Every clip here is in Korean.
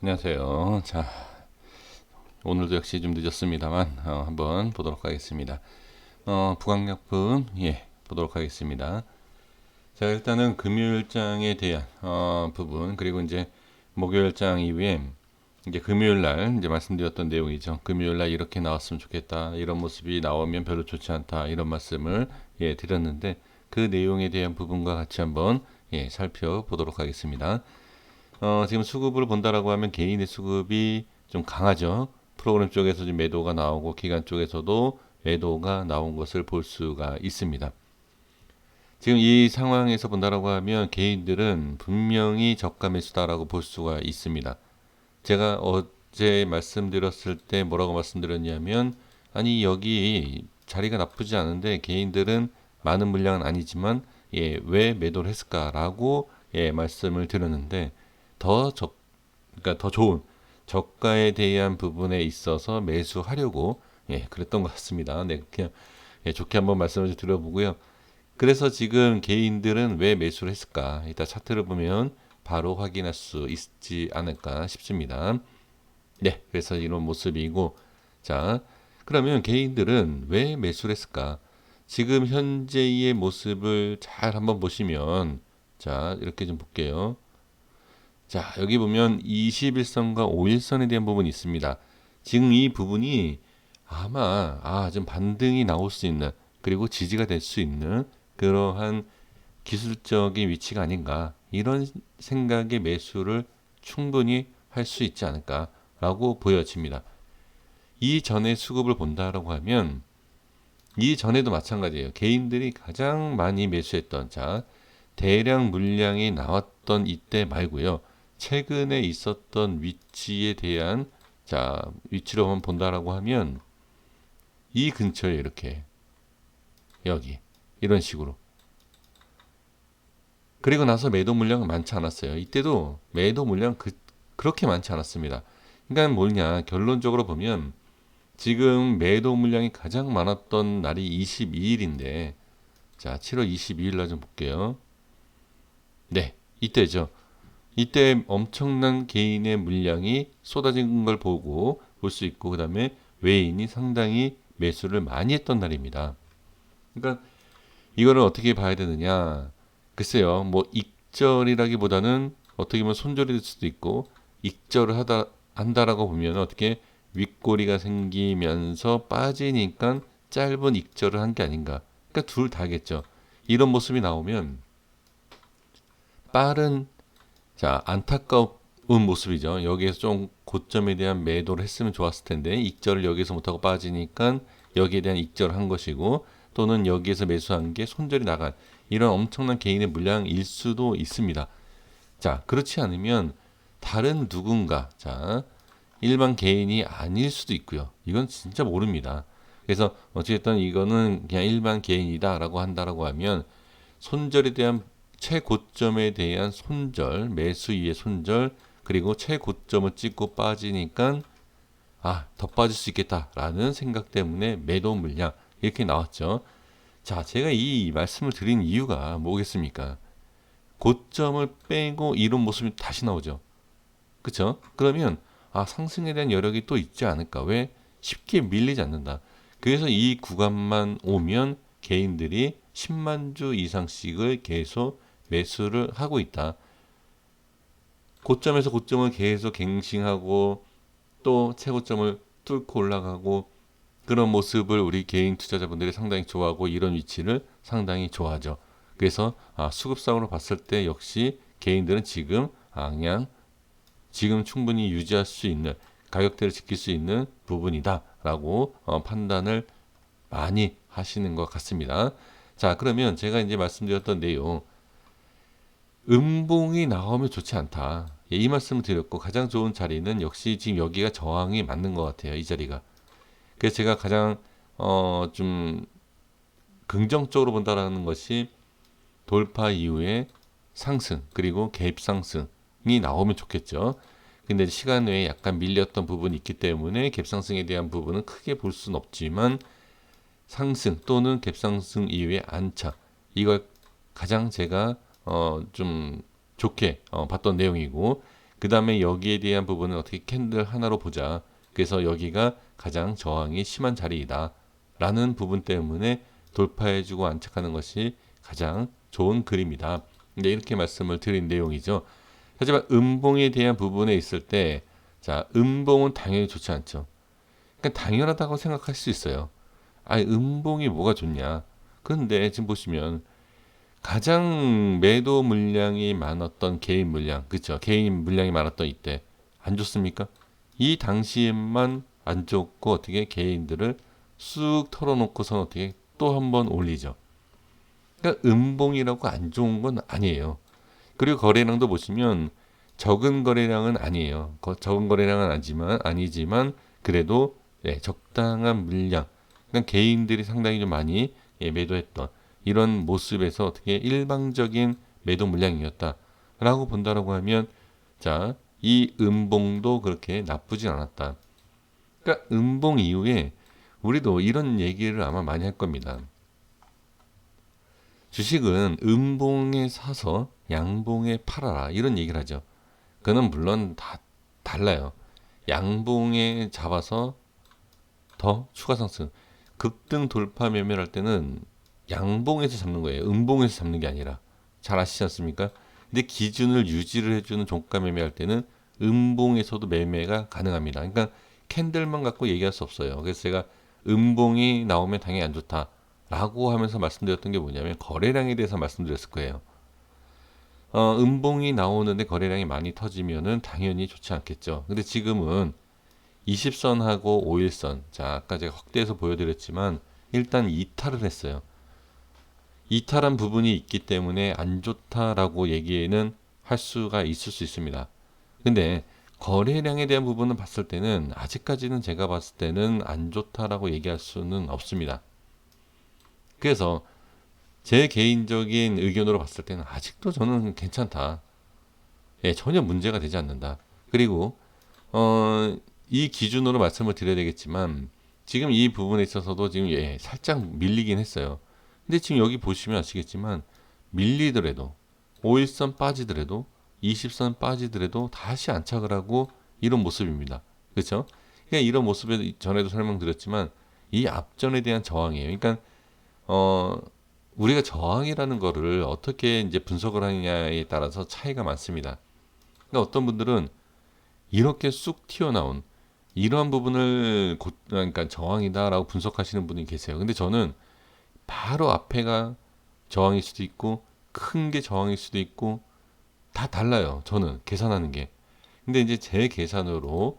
안녕하세요. 자, 오늘도 역시 좀 늦었습니다만 한번 보도록 하겠습니다. 부강약품 보도록 하겠습니다. 자, 일단은 금요일장에 대한 부분, 그리고 이제 목요일장 이후에 이제 금요일날 이제 말씀드렸던 내용이죠. 금요일날 이렇게 나왔으면 좋겠다, 이런 모습이 나오면 별로 좋지 않다, 이런 말씀을 드렸는데, 그 내용에 대한 부분과 같이 한번 살펴보도록 하겠습니다. 지금 수급을 본다라고 하면 개인의 수급이 좀 강하죠. 프로그램 쪽에서 지금 매도가 나오고 기관 쪽에서도 매도가 나온 것을 볼 수가 있습니다. 지금 이 상황에서 본다라고 하면 개인들은 분명히 저가 매수다라고 볼 수가 있습니다. 제가 어제 말씀드렸을 때 뭐라고 말씀드렸냐면, 아니 여기 자리가 나쁘지 않은데 개인들은 많은 물량은 아니지만 왜 매도를 했을까라고 말씀을 드렸는데, 더 적, 그러니까 더 좋은 저가에 대한 부분에 있어서 매수하려고 그랬던 것 같습니다. 네, 그냥 좋게 한번 말씀을 드려보고요. 그래서 지금 개인들은 왜 매수를 했을까? 이따 차트를 보면 바로 확인할 수 있지 않을까 싶습니다. 네, 그래서 이런 모습이고, 자, 그러면 개인들은 왜 매수를 했을까? 지금 현재의 모습을 잘 한번 보시면, 자, 이렇게 좀 볼게요. 자, 여기 보면 21선과 5일선에 대한 부분이 있습니다. 지금 이 부분이 아마 좀 반등이 나올 수 있는, 그리고 지지가 될 수 있는 그러한 기술적인 위치가 아닌가, 이런 생각의 매수를 충분히 할 수 있지 않을까라고 보여집니다. 이전에 수급을 본다라고 하면 이전에도 마찬가지예요. 개인들이 가장 많이 매수했던, 자, 대량 물량이 나왔던 이때 말고요. 최근에 있었던 위치에 대한, 자, 위치로 한번 본다라고 하면 이 근처에 이렇게, 여기 이런 식으로. 그리고 나서 매도 물량은 많지 않았어요. 이때도 매도 물량 그렇게 많지 않았습니다. 그러니까 뭐냐, 결론적으로 보면 지금 매도 물량이 가장 많았던 날이 22일인데, 자, 7월 22일 날 좀 볼게요. 네, 이때죠. 이때 엄청난 개인의 물량이 쏟아진 걸 보고 볼 수 있고, 그 다음에 외인이 상당히 매수를 많이 했던 날입니다. 그러니까 이거를 어떻게 봐야 되느냐? 글쎄요, 뭐 익절이라기보다는 어떻게 보면 손절이 될 수도 있고, 익절을 한다라고 보면 어떻게 윗꼬리가 생기면서 빠지니까 짧은 익절을 한 게 아닌가. 그러니까 둘 다겠죠. 이런 모습이 나오면 빠른, 자, 안타까운 모습이죠. 여기에서 좀 고점에 대한 매도를 했으면 좋았을 텐데 익절을 여기서 못하고 빠지니까 여기에 대한 익절을 한 것이고, 또는 여기에서 매수한 게 손절이 나간 이런 엄청난 개인의 물량일 수도 있습니다. 자, 그렇지 않으면 다른 누군가, 자, 일반 개인이 아닐 수도 있고요. 이건 진짜 모릅니다. 그래서 어쨌든 이거는 그냥 일반 개인이다라고 한다라고 하면 손절에 대한 최고점에 대한 손절, 매수 이의 손절, 그리고 최고점을 찍고 빠지니까 더 빠질 수 있겠다라는 생각 때문에 매도 물량 이렇게 나왔죠. 자, 제가 이 말씀을 드린 이유가 뭐겠습니까? 고점을 빼고 이런 모습이 다시 나오죠. 그쵸? 그러면 상승에 대한 여력이 또 있지 않을까? 왜? 쉽게 밀리지 않는다. 그래서 이 구간만 오면 개인들이 10만 주 이상씩을 계속 매수를 하고 있다. 고점에서 고점을 계속 갱신하고 또 최고점을 뚫고 올라가고, 그런 모습을 우리 개인 투자자분들이 상당히 좋아하고 이런 위치를 상당히 좋아하죠. 그래서 수급상으로 봤을 때 역시 개인들은 지금 그냥 지금 충분히 유지할 수 있는 가격대를 지킬 수 있는 부분이다라고 판단을 많이 하시는 것 같습니다. 자, 그러면 제가 이제 말씀드렸던 내용, 음봉이 나오면 좋지 않다. 이 말씀을 드렸고, 가장 좋은 자리는 역시 지금 여기가 저항이 맞는 것 같아요. 이 자리가. 그래서 제가 가장 좀 긍정적으로 본다라는 것이 돌파 이후에 상승, 그리고 갭 상승이 나오면 좋겠죠. 근데 시간 외에 약간 밀렸던 부분이 있기 때문에 갭 상승에 대한 부분은 크게 볼 수는 없지만, 상승 또는 갭 상승 이후에 안착, 이걸 가장 제가 좀 좋게 봤던 내용이고, 그 다음에 여기에 대한 부분을 어떻게 캔들 하나로 보자. 그래서 여기가 가장 저항이 심한 자리이다 라는 부분 때문에 돌파해주고 안착하는 것이 가장 좋은 그림이다. 네, 이렇게 말씀을 드린 내용이죠. 하지만 음봉에 대한 부분에 있을 때, 자, 음봉은 당연히 좋지 않죠. 그러니까 당연하다고 생각할 수 있어요. 아, 음봉이 뭐가 좋냐. 그런데 지금 보시면 가장 매도 물량이 많았던 개인 물량, 그렇죠? 개인 물량이 많았던 이때 안 좋습니까? 이 당시에만 안 좋고 어떻게 개인들을 쑥 털어놓고서 어떻게 또 한 번 올리죠. 그러니까 음봉이라고 안 좋은 건 아니에요. 그리고 거래량도 보시면 적은 거래량은 아니에요. 적은 거래량은 아니지만 그래도 적당한 물량. 그러니까 개인들이 상당히 좀 많이 매도했던 이런 모습에서 어떻게 일방적인 매도 물량이었다라고 본다라고 하면 자, 이 음봉도 그렇게 나쁘진 않았다. 그러니까 음봉 이후에 우리도 이런 얘기를 아마 많이 할 겁니다. 주식은 음봉에 사서 양봉에 팔아라 이런 얘기를 하죠. 그는 물론 다 달라요. 양봉에 잡아서 더 추가 상승, 급등 돌파 매매를 할 때는 양봉에서 잡는 거예요. 음봉에서 잡는 게 아니라. 잘 아시지 않습니까? 근데 기준을 유지를 해주는 종가 매매할 때는 음봉에서도 매매가 가능합니다. 그러니까 캔들만 갖고 얘기할 수 없어요. 그래서 제가 음봉이 나오면 당연히 안 좋다라고 하면서 말씀드렸던 게 뭐냐면 거래량에 대해서 말씀드렸을 거예요. 음봉이 나오는데 거래량이 많이 터지면은 당연히 좋지 않겠죠. 근데 지금은 20선하고 5일선, 자, 아까 제가 확대해서 보여드렸지만 일단 이탈을 했어요. 이탈한 부분이 있기 때문에 안 좋다라고 얘기는 할 수가 있을 수 있습니다. 근데 거래량에 대한 부분을 봤을 때는 아직까지는 제가 봤을 때는 안 좋다라고 얘기할 수는 없습니다. 그래서 제 개인적인 의견으로 봤을 때는 아직도 저는 괜찮다. 예, 전혀 문제가 되지 않는다. 그리고 이 기준으로 말씀을 드려야 되겠지만 지금 이 부분에 있어서도 지금 살짝 밀리긴 했어요. 근데 지금 여기 보시면 아시겠지만 밀리더라도 5일선 빠지더라도 20선 빠지더라도 다시 안착을 하고 이런 모습입니다. 그렇죠? 그러니까 이런 모습에 전에도 설명드렸지만 이 앞전에 대한 저항이에요. 그러니까 우리가 저항이라는 거를 어떻게 이제 분석을 하느냐에 따라서 차이가 많습니다. 그러니까 어떤 분들은 이렇게 쑥 튀어나온 이러한 부분을 그러니까 저항이다라고 분석하시는 분이 계세요. 근데 저는 바로 앞에가 저항일 수도 있고 큰 게 저항일 수도 있고 다 달라요. 저는 계산하는 게. 근데 이제 제 계산으로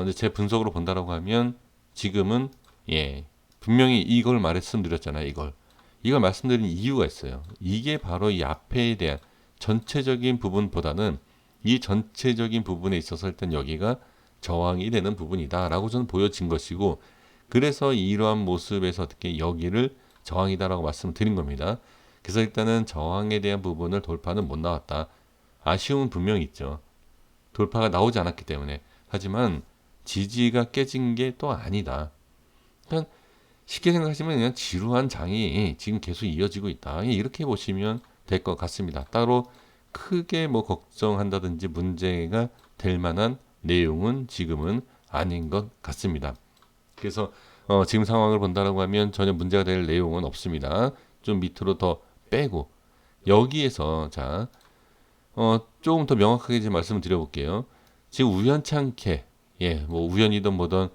이제 제 분석으로 본다라고 하면 지금은 분명히 이걸 말씀드렸잖아요. 이걸 말씀드린 이유가 있어요. 이게 바로 이 앞에 대한 전체적인 부분보다는 이 전체적인 부분에 있어서 일단 여기가 저항이 되는 부분이다라고 저는 보여진 것이고 그래서 이러한 모습에서 어떻게 여기를 저항이다라고 말씀드린 겁니다. 그래서 일단은 저항에 대한 부분을 돌파는 못 나왔다. 아쉬움은 분명히 있죠. 돌파가 나오지 않았기 때문에. 하지만 지지가 깨진 게 또 아니다. 그러니까 쉽게 생각하시면 그냥 지루한 장이 지금 계속 이어지고 있다. 이렇게 보시면 될 것 같습니다. 따로 크게 뭐 걱정한다든지 문제가 될 만한 내용은 지금은 아닌 것 같습니다. 그래서 지금 상황을 본다라고 하면 전혀 문제가 될 내용은 없습니다. 좀 밑으로 더 빼고 여기에서 자 조금 더 명확하게 이제 말씀을 드려볼게요. 지금 우연찮게 뭐 우연이든 뭐든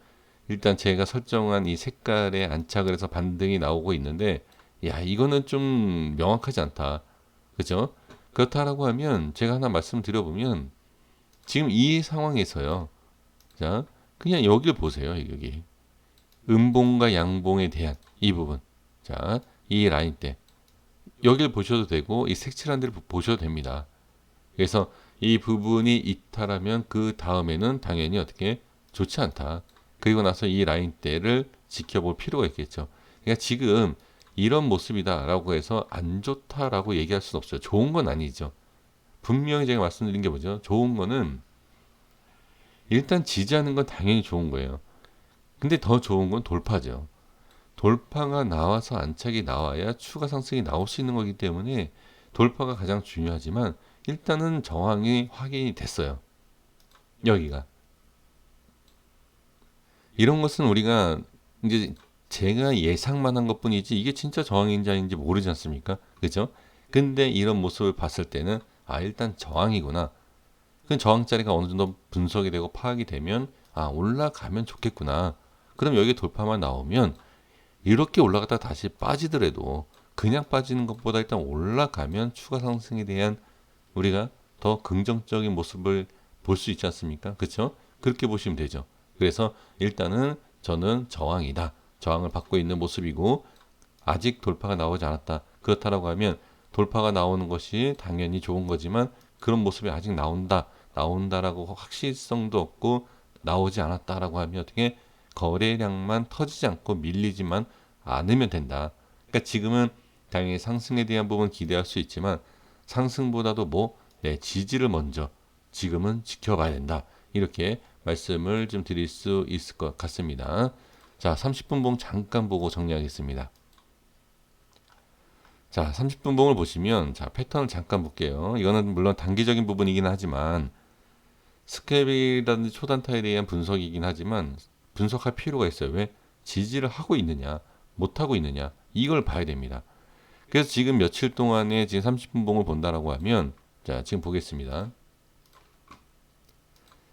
일단 제가 설정한 이 색깔에 안착을 해서 반등이 나오고 있는데 이거는 좀 명확하지 않다. 그죠? 그렇다라고 하면 제가 하나 말씀드려보면 지금 이 상황에서요. 자, 그냥 여기를 보세요. 여기. 음봉과 양봉에 대한 이 부분. 자, 이 라인 때. 여기를 보셔도 되고 이 색칠한 데를 보셔도 됩니다. 그래서 이 부분이 이탈하면 그 다음에는 당연히 어떻게 좋지 않다. 그리고 나서 이 라인 대를 지켜볼 필요가 있겠죠. 그러니까 지금 이런 모습이다라고 해서 안 좋다라고 얘기할 수는 없어요. 좋은 건 아니죠. 분명히 제가 말씀드린 게 뭐죠? 좋은 거는 일단 지지하는 건 당연히 좋은 거예요. 근데 더 좋은 건 돌파죠. 돌파가 나와서 안착이 나와야 추가 상승이 나올 수 있는 거기 때문에 돌파가 가장 중요하지만 일단은 저항이 확인이 됐어요. 여기가. 이런 것은 우리가 이제 제가 예상만 한 것뿐이지 이게 진짜 저항인지 아닌지 모르지 않습니까? 그죠? 근데 이런 모습을 봤을 때는 일단 저항이구나. 그 저항 자리가 어느 정도 분석이 되고 파악이 되면 올라가면 좋겠구나. 그럼 여기 돌파만 나오면 이렇게 올라갔다가 다시 빠지더라도 그냥 빠지는 것보다 일단 올라가면 추가 상승에 대한 우리가 더 긍정적인 모습을 볼 수 있지 않습니까? 그렇죠? 그렇게 보시면 되죠. 그래서 일단은 저는 저항이다. 저항을 받고 있는 모습이고 아직 돌파가 나오지 않았다. 그렇다라고 하면 돌파가 나오는 것이 당연히 좋은 거지만 그런 모습이 아직 나온다라고 확실성도 없고 나오지 않았다라고 하면 어떻게 거래량만 터지지 않고 밀리지만 않으면 된다. 그러니까 지금은 당연히 상승에 대한 부분 기대할 수 있지만 상승보다도 지지를 먼저 지금은 지켜봐야 된다. 이렇게 말씀을 좀 드릴 수 있을 것 같습니다. 자, 30분 봉 잠깐 보고 정리하겠습니다. 자, 30분 봉을 보시면 자, 패턴을 잠깐 볼게요. 이거는 물론 단기적인 부분이긴 하지만 스캡이라든지 초단타에 대한 분석이긴 하지만 분석할 필요가 있어요. 왜? 지지를 하고 있느냐, 못하고 있느냐, 이걸 봐야 됩니다. 그래서 지금 며칠 동안에 지금 30분 봉을 본다라고 하면 자, 지금 보겠습니다.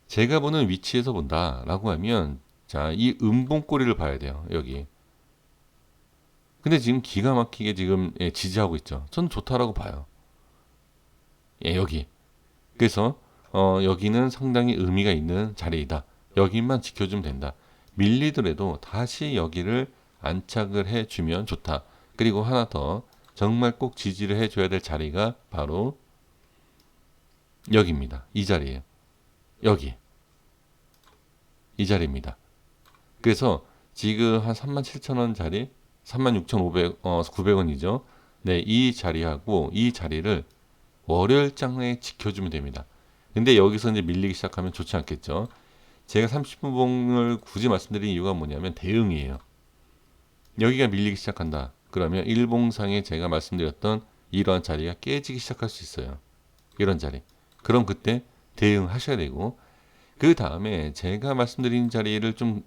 제가 보는 위치에서 본다라고 하면 자, 이 음봉꼬리를 봐야 돼요. 여기. 근데 지금 기가 막히게 지금 지지하고 있죠. 저는 좋다라고 봐요. 여기. 그래서 여기는 상당히 의미가 있는 자리이다. 여기만 지켜주면 된다. 밀리더라도 다시 여기를 안착을 해주면 좋다. 그리고 하나 더 정말 꼭 지지를 해줘야 될 자리가 바로 여기입니다. 이 자리예요. 여기. 이 자리입니다. 그래서 지금 한 37,000원 자리 36,500, 900원이죠. 네, 이 자리하고 이 자리를 월요일장에 지켜주면 됩니다. 근데 여기서 이제 밀리기 시작하면 좋지 않겠죠. 제가 30분 봉을 굳이 말씀드린 이유가 뭐냐면 대응이에요. 여기가 밀리기 시작한다. 그러면 일봉상에 제가 말씀드렸던 이러한 자리가 깨지기 시작할 수 있어요. 이런 자리. 그럼 그때 대응하셔야 되고 그 다음에 제가 말씀드린 자리를 좀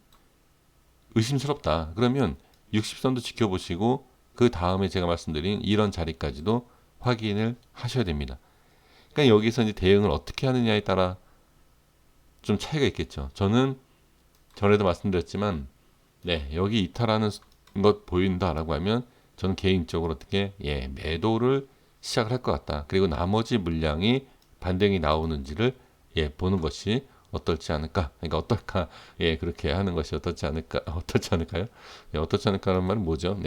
의심스럽다. 그러면 60선도 지켜보시고 그 다음에 제가 말씀드린 이런 자리까지도 확인을 하셔야 됩니다. 그러니까 여기서 이제 대응을 어떻게 하느냐에 따라 좀 차이가 있겠죠. 저는 전에도 말씀드렸지만 여기 이탈하는 것 보인다라고 하면 저는 개인적으로 어떻게 매도를 시작을 할 것 같다. 그리고 나머지 물량이 반등이 나오는지를 보는 것이 어떨지 않을까? 그러니까 어떨까? 그렇게 하는 것이 어떻지 않을까? 어떻지 않을까요? 어떻지 않을까라는 말은 뭐죠?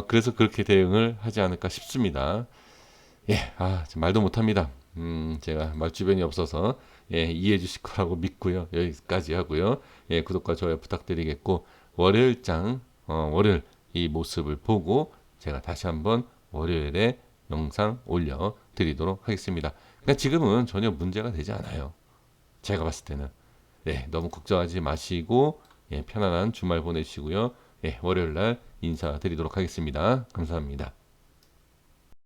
그래서 그렇게 대응을 하지 않을까 싶습니다. 말도 못합니다. 제가 말 주변이 없어서 이해해 주실 거라고 믿고요. 여기까지 하고요. 구독과 좋아요 부탁드리겠고 월요일장 월요일 이 모습을 보고 제가 다시 한번 월요일에 영상 올려 드리도록 하겠습니다. 그러니까 지금은 전혀 문제가 되지 않아요. 제가 봤을 때는 너무 걱정하지 마시고 편안한 주말 보내시고요. 월요일 날 인사드리도록 하겠습니다. 감사합니다.